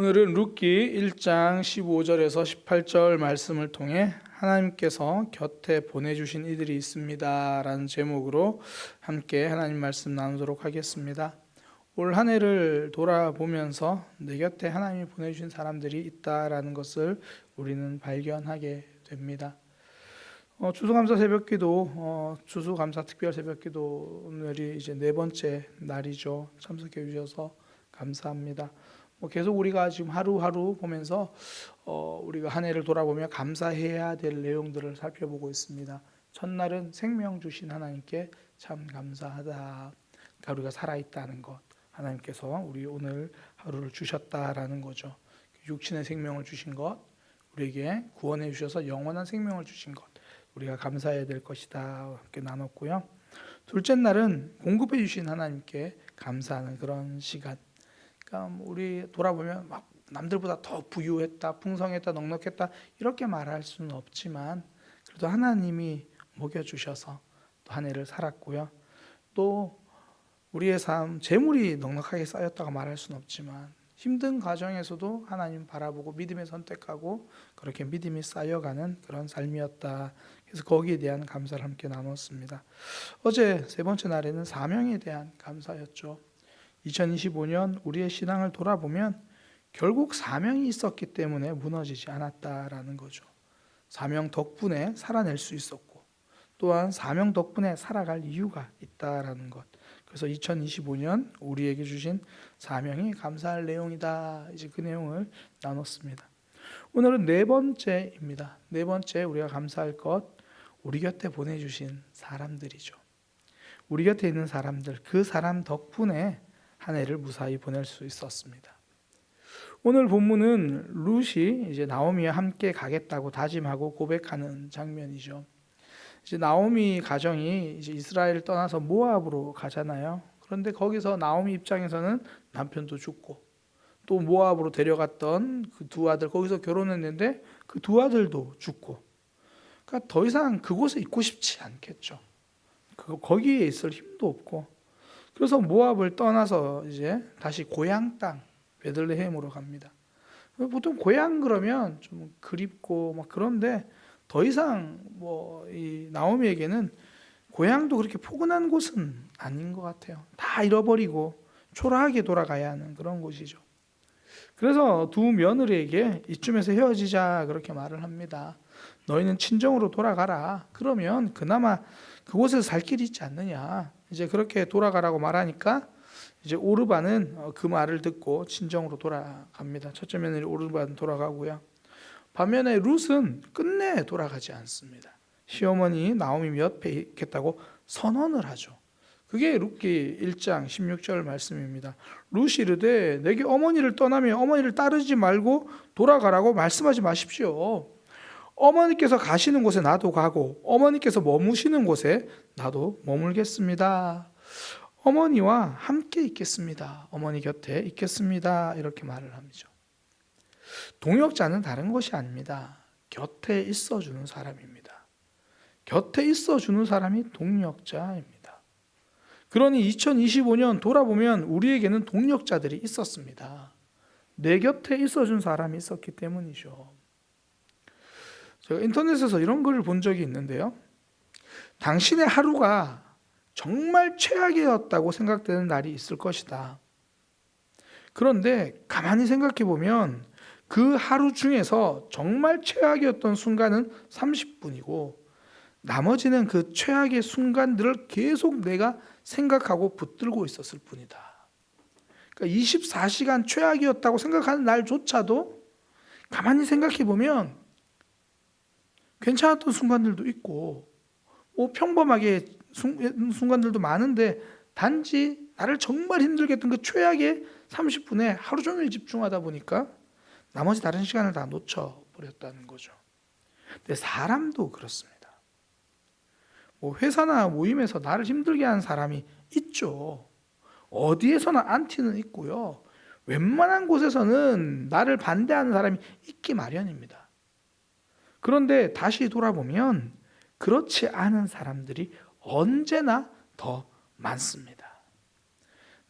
오늘은 룻기 1장 15절에서 18절 말씀을 통해 하나님께서 곁에 보내주신 이들이 있습니다 라는 제목으로 함께 하나님 말씀 나누도록 하겠습니다. 올 한 해를 돌아보면서 내 곁에 하나님이 보내주신 사람들이 있다라는 것을 우리는 발견하게 됩니다. 추수감사 새벽기도, 추수감사 특별 새벽기도 오늘이 이제 네 번째 날이죠. 참석해 주셔서 감사합니다. 계속 우리가 지금 하루하루 보면서 우리가 한 해를 돌아보며 감사해야 될 내용들을 살펴보고 있습니다. 첫날은 생명 주신 하나님께 참 감사하다. 그러니까 우리가 살아있다는 것, 하나님께서 우리 오늘 하루를 주셨다라는 거죠. 육신의 생명을 주신 것, 우리에게 구원해 주셔서 영원한 생명을 주신 것, 우리가 감사해야 될 것이다 이렇게 나눴고요. 둘째 날은 공급해 주신 하나님께 감사하는 그런 시간. 그러니까 우리 돌아보면 막 남들보다 더 부유했다, 풍성했다, 넉넉했다 이렇게 말할 수는 없지만 그래도 하나님이 먹여주셔서 또 한 해를 살았고요. 또 우리의 삶, 재물이 넉넉하게 쌓였다고 말할 수는 없지만 힘든 과정에서도 하나님 바라보고 믿음에 선택하고 그렇게 믿음이 쌓여가는 그런 삶이었다. 그래서 거기에 대한 감사를 함께 나눴습니다. 어제 세 번째 날에는 사명에 대한 감사였죠. 2025년 우리의 신앙을 돌아보면 결국 사명이 있었기 때문에 무너지지 않았다라는 거죠. 사명 덕분에 살아낼 수 있었고 또한 사명 덕분에 살아갈 이유가 있다라는 것. 그래서 2025년 우리에게 주신 사명이 감사할 내용이다. 이제 그 내용을 나눴습니다. 오늘은 네 번째입니다. 네 번째 우리가 감사할 것, 우리 곁에 보내주신 사람들이죠. 우리 곁에 있는 사람들, 그 사람 덕분에 한 해를 무사히 보낼 수 있었습니다. 오늘 본문은 룻이 이제 나오미와 함께 가겠다고 다짐하고 고백하는 장면이죠. 이제 나오미 가정이 이제 이스라엘을 떠나서 모압으로 가잖아요. 그런데 거기서 나오미 입장에서는 남편도 죽고 또 모압으로 데려갔던 그 두 아들 거기서 결혼했는데 그 두 아들도 죽고, 그러니까 더 이상 그곳에 있고 싶지 않겠죠. 거기에 있을 힘도 없고. 그래서 모압을 떠나서 이제 다시 고향 땅 베들레헴으로 갑니다. 보통 고향 그러면 좀 그립고 막 그런데 더 이상 이 나오미에게는 고향도 그렇게 포근한 곳은 아닌 것 같아요. 다 잃어버리고 초라하게 돌아가야 하는 그런 곳이죠. 그래서 두 며느리에게 이쯤에서 헤어지자 그렇게 말을 합니다. 너희는 친정으로 돌아가라. 그러면 그나마 그곳에서 살 길이 있지 않느냐. 이제 그렇게 돌아가라고 말하니까 이제 오르반은 그 말을 듣고 친정으로 돌아갑니다. 첫째 며느리 오르반 돌아가고요. 반면에 룻은 끝내 돌아가지 않습니다. 시어머니 나오미 옆에 있겠다고 선언을 하죠. 그게 룻기 1장 16절 말씀입니다. 룻이 이르되 내게 어머니를 떠나며 어머니를 따르지 말고 돌아가라고 말씀하지 마십시오. 어머니께서 가시는 곳에 나도 가고 어머니께서 머무시는 곳에 나도 머물겠습니다. 어머니와 함께 있겠습니다. 어머니 곁에 있겠습니다. 이렇게 말을 합니다. 동역자는 다른 것이 아닙니다. 곁에 있어주는 사람입니다. 곁에 있어주는 사람이 동역자입니다. 그러니 2025년 돌아보면 우리에게는 동역자들이 있었습니다. 내 곁에 있어준 사람이 있었기 때문이죠. 제가 인터넷에서 이런 글을 본 적이 있는데요. 당신의 하루가 정말 최악이었다고 생각되는 날이 있을 것이다. 그런데 가만히 생각해 보면 그 하루 중에서 정말 최악이었던 순간은 30분이고 나머지는 그 최악의 순간들을 계속 내가 생각하고 붙들고 있었을 뿐이다. 그러니까 24시간 최악이었다고 생각하는 날조차도 가만히 생각해 보면 괜찮았던 순간들도 있고 평범하게 순간들도 많은데 단지 나를 정말 힘들게 했던 그 최악의 30분에 하루 종일 집중하다 보니까 나머지 다른 시간을 다 놓쳐버렸다는 거죠. 근데 사람도 그렇습니다. 회사나 모임에서 나를 힘들게 하는 사람이 있죠. 어디에서나 안티는 있고요. 웬만한 곳에서는 나를 반대하는 사람이 있기 마련입니다. 그런데 다시 돌아보면 그렇지 않은 사람들이 언제나 더 많습니다.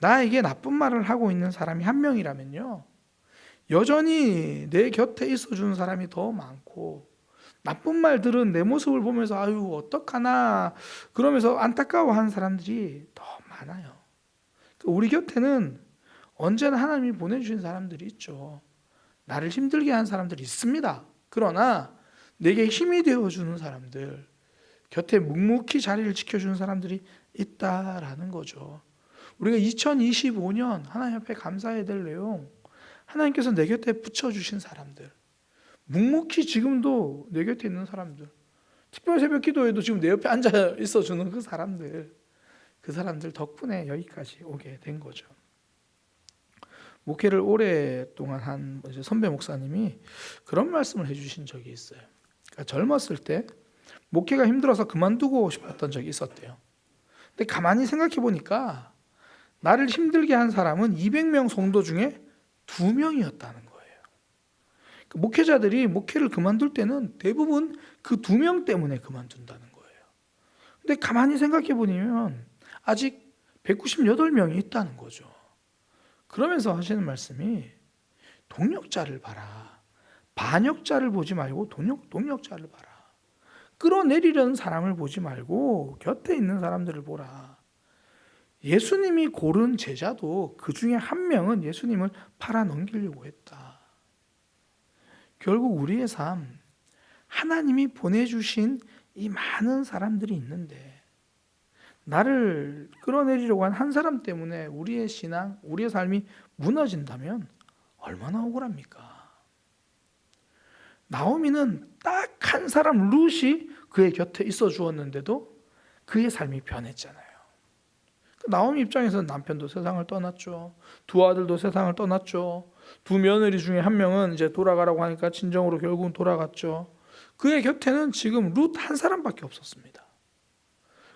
나에게 나쁜 말을 하고 있는 사람이 한 명이라면요, 여전히 내 곁에 있어주는 사람이 더 많고, 나쁜 말들은 내 모습을 보면서 아유 어떡하나 그러면서 안타까워하는 사람들이 더 많아요. 우리 곁에는 언제나 하나님이 보내주신 사람들이 있죠. 나를 힘들게 하는 사람들이 있습니다. 그러나 내게 힘이 되어주는 사람들, 곁에 묵묵히 자리를 지켜주는 사람들이 있다라는 거죠. 우리가 2025년 하나님 앞에 감사해야 될 내용, 하나님께서 내 곁에 붙여주신 사람들, 묵묵히 지금도 내 곁에 있는 사람들, 특별 새벽 기도에도 지금 내 옆에 앉아 있어주는 그 사람들 덕분에 여기까지 오게 된 거죠. 목회를 오랫동안 한 선배 목사님이 그런 말씀을 해주신 적이 있어요. 그러니까 젊었을 때 목회가 힘들어서 그만두고 싶었던 적이 있었대요. 근데 가만히 생각해 보니까 나를 힘들게 한 사람은 200명 성도 중에 2명이었다는 거예요. 목회자들이 목회를 그만둘 때는 대부분 그 2명 때문에 그만둔다는 거예요. 근데 가만히 생각해 보면 아직 198명이 있다는 거죠. 그러면서 하시는 말씀이 동력자를 봐라. 반역자를 보지 말고 동력자를 봐라. 끌어내리려는 사람을 보지 말고 곁에 있는 사람들을 보라. 예수님이 고른 제자도 그 중에 한 명은 예수님을 팔아넘기려고 했다. 결국 우리의 삶, 하나님이 보내주신 이 많은 사람들이 있는데 나를 끌어내리려고 한 한 사람 때문에 우리의 신앙, 우리의 삶이 무너진다면 얼마나 억울합니까? 나오미는 딱 한 사람 룻이 그의 곁에 있어 주었는데도 그의 삶이 변했잖아요. 나오미 입장에서는 남편도 세상을 떠났죠. 2 아들도 세상을 떠났죠. 2 며느리 중에 한 명은 이제 돌아가라고 하니까 친정으로 결국은 돌아갔죠. 그의 곁에는 지금 룻 한 사람밖에 없었습니다.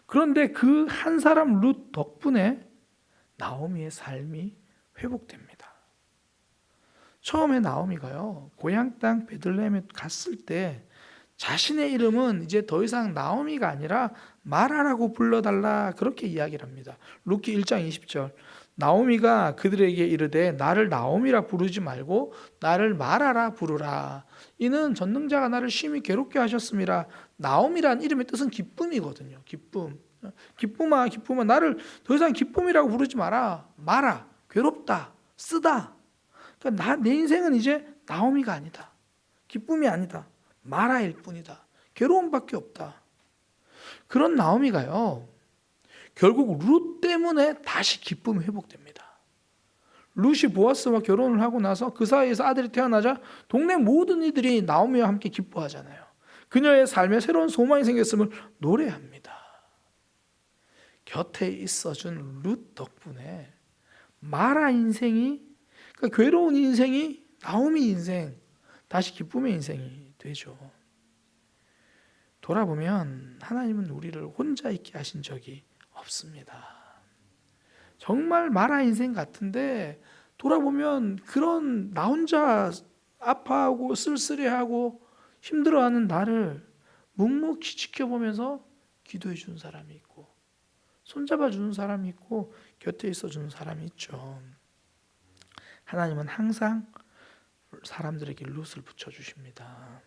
그런데 그 한 사람 룻 덕분에 나오미의 삶이 회복됩니다. 처음에 나오미가요, 고향 땅 베들레헴에 갔을 때 자신의 이름은 이제 더 이상 나오미가 아니라 마라라고 불러달라 그렇게 이야기를 합니다. 룻기 1장 20절. 나오미가 그들에게 이르되 나를 나오미라 부르지 말고 나를 마라라 부르라. 이는 전능자가 나를 심히 괴롭게 하셨음이라. 나오미란 이름의 뜻은 기쁨이거든요. 기쁨. 기쁨아 기쁨아 나를 더 이상 기쁨이라고 부르지 마라. 마라. 괴롭다. 쓰다. 그러니까 내 인생은 이제 나오미가 아니다. 기쁨이 아니다. 마라일 뿐이다. 괴로움밖에 없다. 그런 나오미가요, 결국 룻 때문에 다시 기쁨이 회복됩니다. 룻이 보아스와 결혼을 하고 나서 그 사이에서 아들이 태어나자 동네 모든 이들이 나오미와 함께 기뻐하잖아요. 그녀의 삶에 새로운 소망이 생겼음을 노래합니다. 곁에 있어준 룻 덕분에 마라 인생이, 그러니까 괴로운 인생이 나오미 인생, 다시 기쁨의 인생이 되죠. 돌아보면 하나님은 우리를 혼자 있게 하신 적이 없습니다. 정말 마라 인생 같은데 돌아보면 그런 나 혼자 아파하고 쓸쓸해하고 힘들어하는 나를 묵묵히 지켜보면서 기도해 주는 사람이 있고 손잡아 주는 사람이 있고 곁에 있어 주는 사람이 있죠. 하나님은 항상 사람들에게 룻을 붙여주십니다.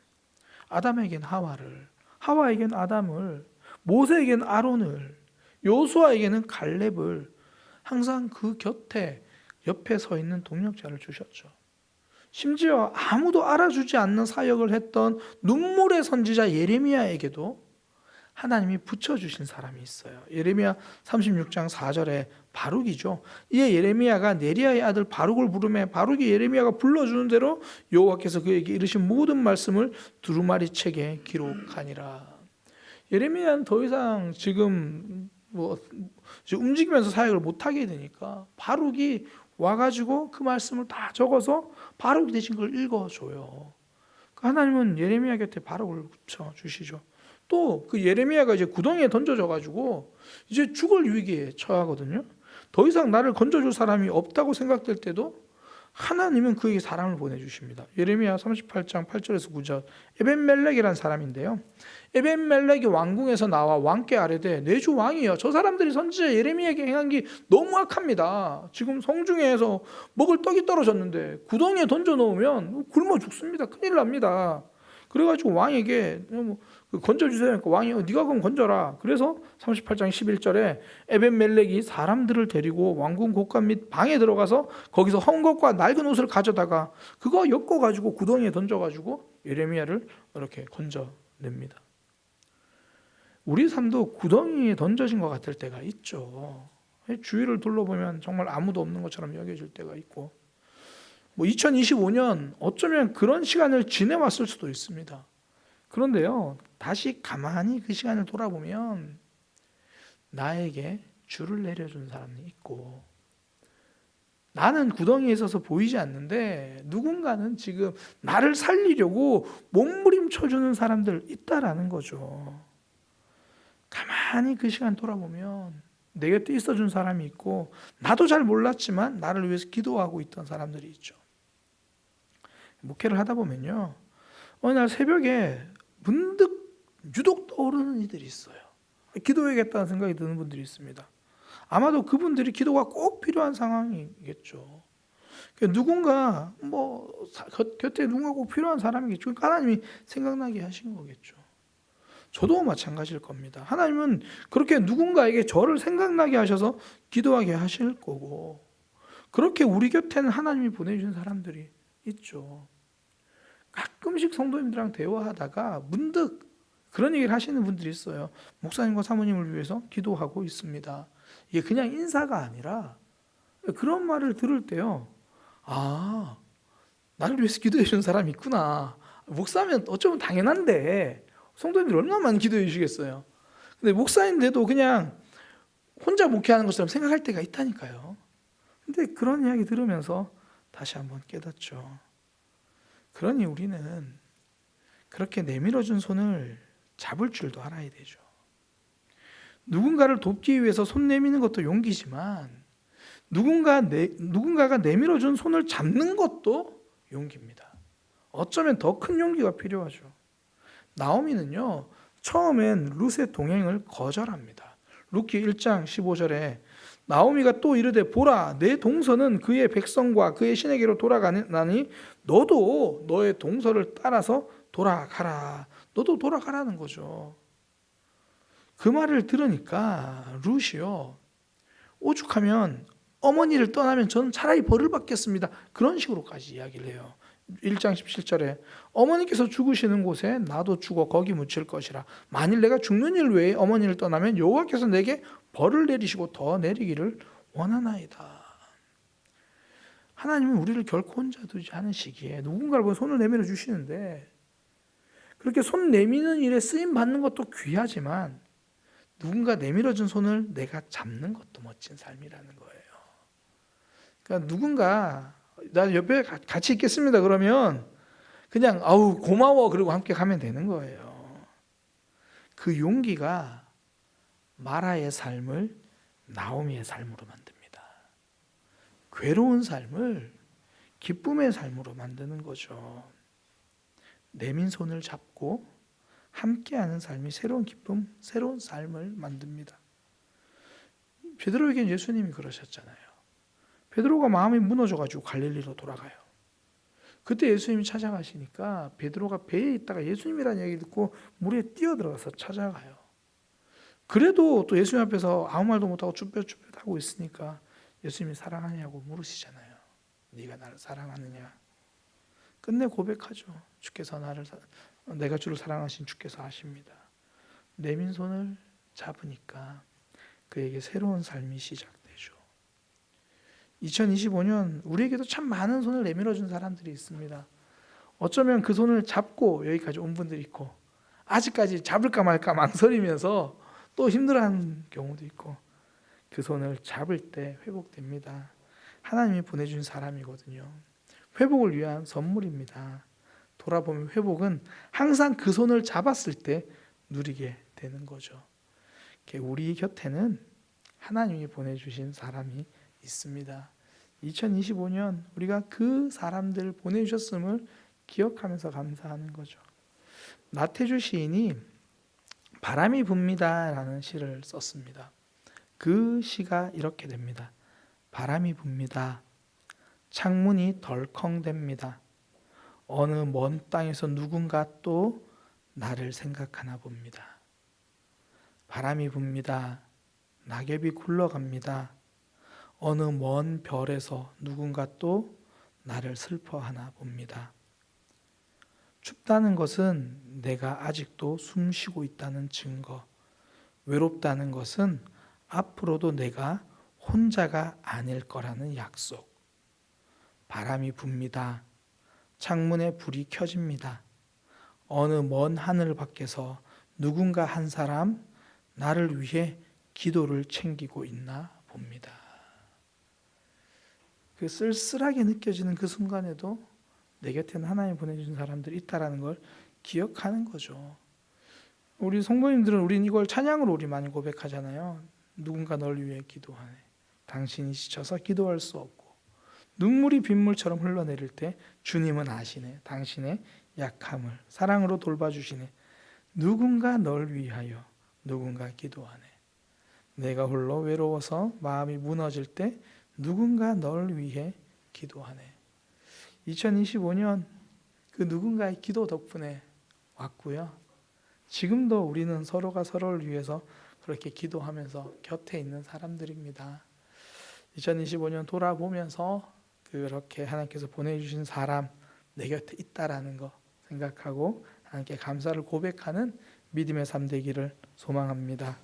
아담에겐 하와를, 하와에겐 아담을, 모세에겐 아론을, 요수아에게는 갈렙을 항상 그 곁에 옆에 서 있는 동력자를 주셨죠. 심지어 아무도 알아주지 않는 사역을 했던 눈물의 선지자 예레미야에게도 하나님이 붙여주신 사람이 있어요. 예레미야 36장 4절에 바룩이죠. 이에 예레미야가 네리야의 아들 바룩을 부르매 바룩이 예레미야가 불러주는 대로 여호와께서 그에게 이르신 모든 말씀을 두루마리 책에 기록하니라. 예레미야는 더 이상 지금 움직이면서 사역을 못하게 되니까 바룩이 와가지고 그 말씀을 다 적어서 바룩이 대신 걸 읽어줘요. 하나님은 예레미야 곁에 바룩을 붙여주시죠. 또 그 예레미야가 이제 구덩이에 던져져가지고 이제 죽을 위기에 처하거든요. 더 이상 나를 건져줄 사람이 없다고 생각될 때도 하나님은 그에게 사람을 보내주십니다. 예레미야 38장 8절에서 9절 에벤멜렉이라는 사람인데요. 에벤멜렉이 왕궁에서 나와 왕께 아뢰되 내 주 왕이여, 저 사람들이 선지자 예레미야에게 행한 게 너무 악합니다. 지금 성중에서 먹을 떡이 떨어졌는데 구덩이에 던져 놓으면 굶어 죽습니다. 큰일 납니다. 그래가지고 왕에게 건져주세요. 그러니까 왕이 네가 그럼 건져라. 그래서 38장 11절에 에벤멜렉이 사람들을 데리고 왕궁 곳간 및 방에 들어가서 거기서 헝겊과 낡은 옷을 가져다가 그거 엮어가지고 구덩이에 던져가지고 예레미야를 이렇게 건져냅니다. 우리 삶도 구덩이에 던져진 것 같을 때가 있죠. 주위를 둘러보면 정말 아무도 없는 것처럼 여겨질 때가 있고, 2025년 어쩌면 그런 시간을 지내왔을 수도 있습니다. 그런데요, 다시 가만히 그 시간을 돌아보면 나에게 줄을 내려준 사람이 있고, 나는 구덩이에 있어서 보이지 않는데 누군가는 지금 나를 살리려고 몸부림쳐주는 사람들 있다라는 거죠. 가만히 그 시간 돌아보면 내 곁에 있어준 사람이 있고, 나도 잘 몰랐지만 나를 위해서 기도하고 있던 사람들이 있죠. 목회를 하다 보면요, 어느 날 새벽에 문득 유독 떠오르는 이들이 있어요. 기도해야겠다는 생각이 드는 분들이 있습니다. 아마도 그분들이 기도가 꼭 필요한 상황이겠죠. 누군가 곁에 누군가 꼭 필요한 사람이겠죠. 그러니까 하나님이 생각나게 하신 거겠죠. 저도 마찬가지일 겁니다. 하나님은 그렇게 누군가에게 저를 생각나게 하셔서 기도하게 하실 거고, 그렇게 우리 곁에는 하나님이 보내주신 사람들이 있죠. 가끔씩 성도님들이랑 대화하다가 문득 그런 얘기를 하시는 분들이 있어요. 목사님과 사모님을 위해서 기도하고 있습니다. 이게 그냥 인사가 아니라 그런 말을 들을 때요, 아, 나를 위해서 기도해 주는 사람이 있구나. 목사면 어쩌면 당연한데 성도님들이 얼마나 많이 기도해 주시겠어요. 근데 목사인데도 그냥 혼자 목회하는 것처럼 생각할 때가 있다니까요. 근데 그런 이야기 들으면서 다시 한번 깨닫죠. 그러니 우리는 그렇게 내밀어준 손을 잡을 줄도 알아야 되죠. 누군가를 돕기 위해서 손 내미는 것도 용기지만 누군가가 내밀어준 손을 잡는 것도 용기입니다. 어쩌면 더 큰 용기가 필요하죠. 나오미는요, 처음엔 룻의 동행을 거절합니다. 룻기 1장 15절에 나오미가 또 이르되 보라, 내 동서는 그의 백성과 그의 신에게로 돌아가나니 너도 너의 동서를 따라서 돌아가라. 너도 돌아가라는 거죠. 그 말을 들으니까 룻이요, 오죽하면 어머니를 떠나면 저는 차라리 벌을 받겠습니다, 그런 식으로까지 이야기를 해요. 1장 17절에 어머니께서 죽으시는 곳에 나도 죽어 거기 묻힐 것이라. 만일 내가 죽는 일 외에 어머니를 떠나면 여호와께서 내게 벌을 내리시고 더 내리기를 원하나이다. 하나님은 우리를 결코 혼자 두지 않으시기에 누군가를 보면 손을 내밀어 주시는데, 그렇게 손 내미는 일에 쓰임 받는 것도 귀하지만 누군가 내밀어준 손을 내가 잡는 것도 멋진 삶이라는 거예요. 그러니까 누군가 나 옆에 같이 있겠습니다 그러면 그냥 아우 고마워 그러고 함께 가면 되는 거예요. 그 용기가 마라의 삶을 나오미의 삶으로 만듭니다. 괴로운 삶을 기쁨의 삶으로 만드는 거죠. 내민 손을 잡고 함께하는 삶이 새로운 기쁨, 새로운 삶을 만듭니다. 베드로에겐 예수님이 그러셨잖아요. 베드로가 마음이 무너져가지고 갈릴리로 돌아가요. 그때 예수님이 찾아가시니까 베드로가 배에 있다가 예수님이라는 얘기 듣고 물에 뛰어들어가서 찾아가요. 그래도 또 예수님 앞에서 아무 말도 못하고 쭈뼛쭈뼛 하고 있으니까 예수님이 사랑하냐고 물으시잖아요. 네가 나를 사랑하느냐. 끝내 고백하죠. 내가 주를 사랑하신 주께서 아십니다. 내민 손을 잡으니까 그에게 새로운 삶이 시작되죠. 2025년 우리에게도 참 많은 손을 내밀어준 사람들이 있습니다. 어쩌면 그 손을 잡고 여기까지 온 분들이 있고, 아직까지 잡을까 말까 망설이면서 또 힘들어하는 경우도 있고, 그 손을 잡을 때 회복됩니다. 하나님이 보내준 사람이거든요. 회복을 위한 선물입니다. 돌아보면 회복은 항상 그 손을 잡았을 때 누리게 되는 거죠. 우리 곁에는 하나님이 보내주신 사람이 있습니다. 2025년 우리가 그 사람들을 보내주셨음을 기억하면서 감사하는 거죠. 나태주 시인이 바람이 붑니다 라는 시를 썼습니다. 그 시가 이렇게 됩니다. 바람이 붑니다. 창문이 덜컹댑니다. 어느 먼 땅에서 누군가 또 나를 생각하나 봅니다. 바람이 붑니다. 낙엽이 굴러갑니다. 어느 먼 별에서 누군가 또 나를 슬퍼하나 봅니다. 춥다는 것은 내가 아직도 숨 쉬고 있다는 증거, 외롭다는 것은 앞으로도 내가 혼자가 아닐 거라는 약속. 바람이 붑니다. 창문에 불이 켜집니다. 어느 먼 하늘 밖에서 누군가 한 사람 나를 위해 기도를 챙기고 있나 봅니다. 그 쓸쓸하게 느껴지는 그 순간에도 내 곁에는 하나님 보내주신 사람들이 있다라는 걸 기억하는 거죠. 우리 성도님들은 우린 이걸 찬양으로 우리 많이 고백하잖아요. 누군가 널 위해 기도하네. 당신이 지쳐서 기도할 수 없고 눈물이 빗물처럼 흘러내릴 때 주님은 아시네. 당신의 약함을 사랑으로 돌봐주시네. 누군가 널 위하여 누군가 기도하네. 내가 홀로 외로워서 마음이 무너질 때 누군가 널 위해 기도하네. 2025년 그 누군가의 기도 덕분에 왔고요. 지금도 우리는 서로가 서로를 위해서 그렇게 기도하면서 곁에 있는 사람들입니다. 2025년 돌아보면서 그렇게 하나님께서 보내주신 사람 내 곁에 있다라는 거 생각하고 하나님께 감사를 고백하는 믿음의 삶 되기를 소망합니다.